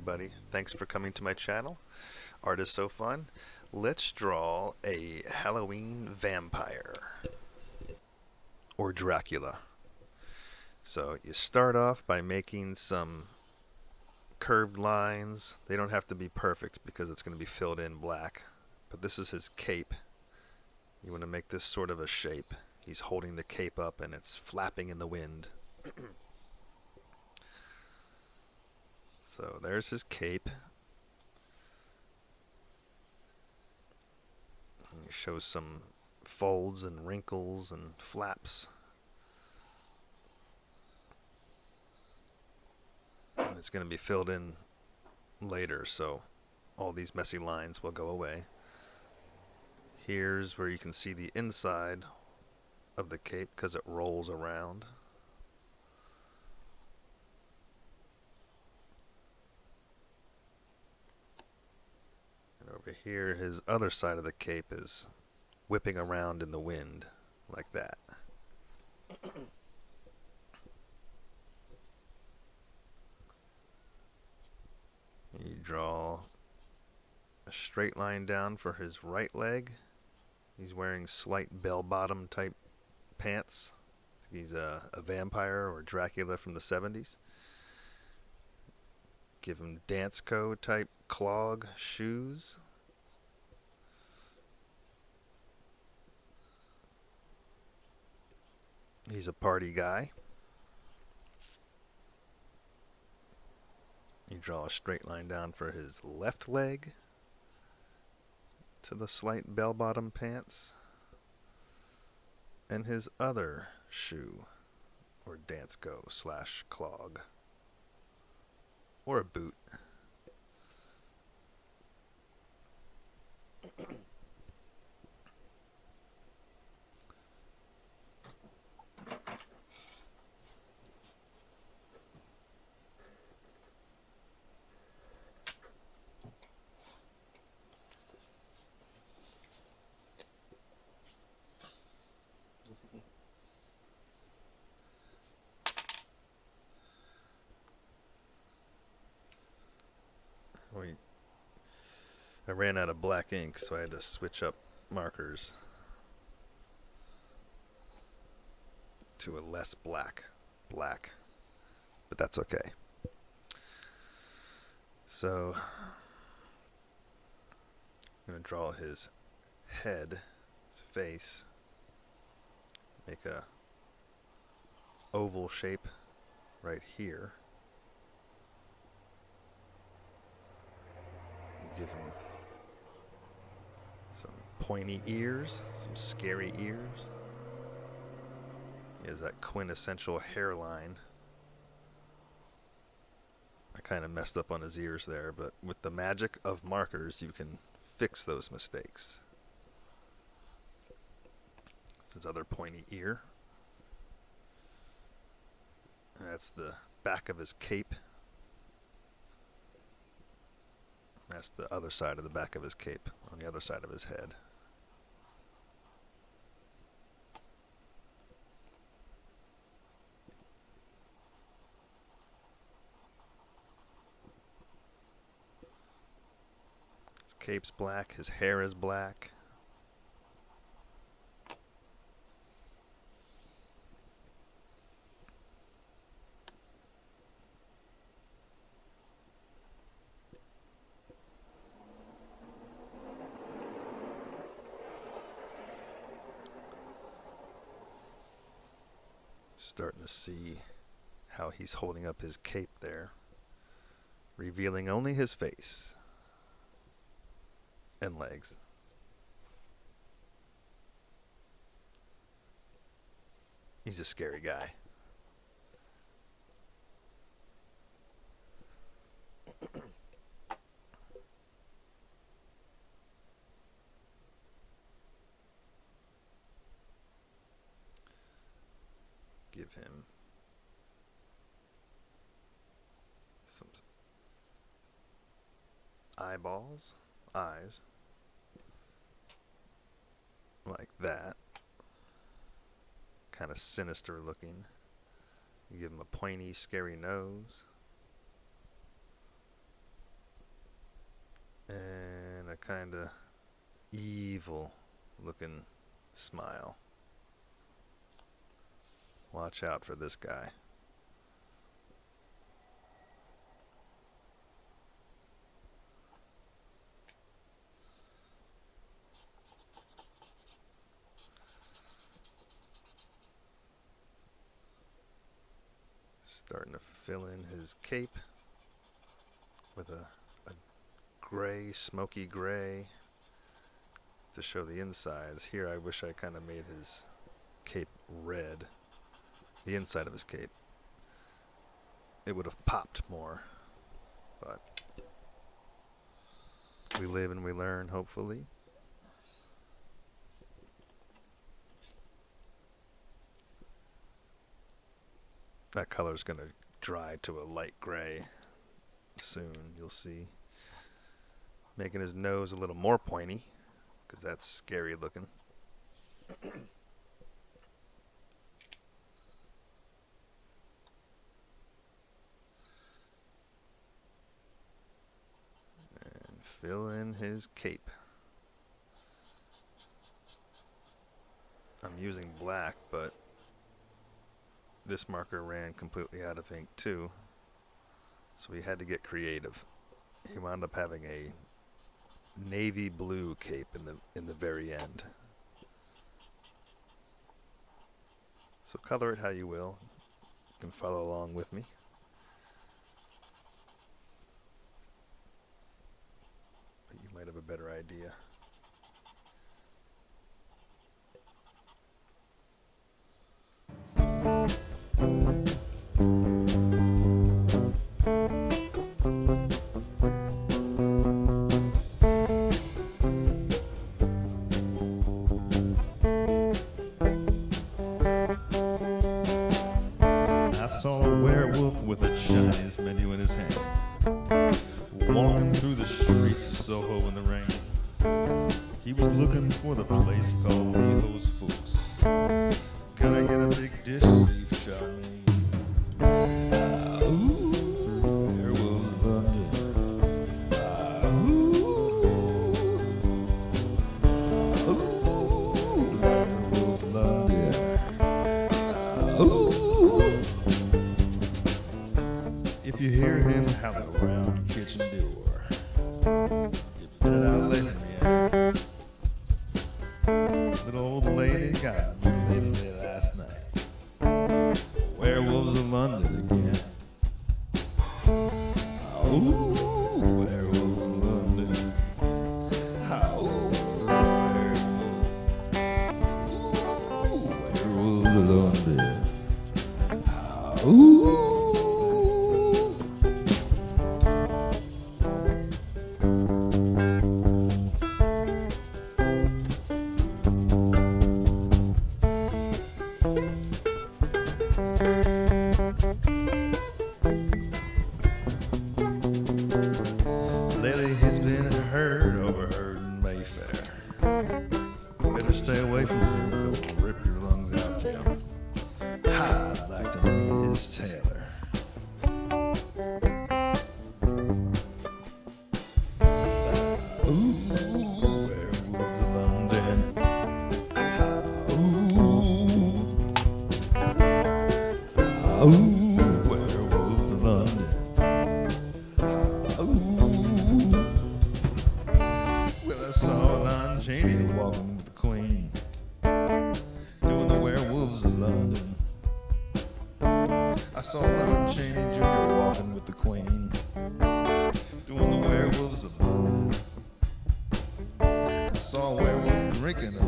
everybody. Thanks for coming to my channel. Art is so fun. Let's draw a Halloween vampire or Dracula. So you start off by making some curved lines. They don't have to be perfect because it's going to be filled in black. But this is his cape. You want to make this sort of a shape. He's holding the cape up and it's flapping in the wind. So there's his cape. He shows some folds and wrinkles and flaps. And it's going to be filled in later, so all these messy lines will go away. Here's where you can see the inside of the cape because it rolls around. Over here, his other side of the cape is whipping around in the wind, like that. You draw a straight line down for his right leg. He's wearing slight bell-bottom type pants. He's a vampire or Dracula from the 70s. Give him Dansko type clog shoes. He's a party guy. You draw a straight line down for his left leg to the slight bell-bottom pants and his other shoe or Dansko slash clog or a boot. I ran out of black ink, so I had to switch up markers to a less black, but that's okay. So I'm going to draw his head, his face, make a oval shape right here. Give him some pointy ears, some scary ears. He has that quintessential hairline. I kind of messed up on his ears there, but with the magic of markers, you can fix those mistakes. This is other pointy ear. That's the back of his cape. That's the other side of the back of his cape, on the other side of his head. His cape's black, his hair is black. Starting to see how he's holding up his cape there, revealing only his face and legs. He's a scary guy. Give him some eyes, like that. Kind of sinister looking. You give him a pointy, scary nose. and a kind of evil looking smile. Watch out for this guy. Starting to fill in his cape with a gray, smoky gray to show the insides. Here I wish I kind of made his cape red, the inside of his cape. It would have popped more, but we live and we learn, hopefully. That color is going to dry to a light gray soon, you'll see. Making his nose a little more pointy, because that's scary looking. And fill in his cape. I'm using black, but this marker ran completely out of ink too, so we had to get creative. He wound up having a navy blue cape in the very end. So color it how you will. You can follow along with me. But you might have a better idea. I saw a werewolf with a Chinese menu in his hand, walking through the streets of Soho in the rain. He was looking for the place called Leo's Folks. Gonna get a big dish of beef chow mein. Werewolves of London. Werewolves of London. If you hear him howling around the kitchen door, you better not let him in. Little old lady got mutilated last night. Werewolves of London again. Werewolves of London. Werewolves of London. Lately it's been overheard in Mayfair. Better stay away from him, he'll rip your lungs out, Jim. I'd like to meet his tailor. Werewolves of London. Werewolves of London. Well, I saw Lon Chaney walking with the Queen, doing the Werewolves of London. I saw Lon Chaney Jr. walking with the Queen, doing the Werewolves of London. I saw a werewolf drinking a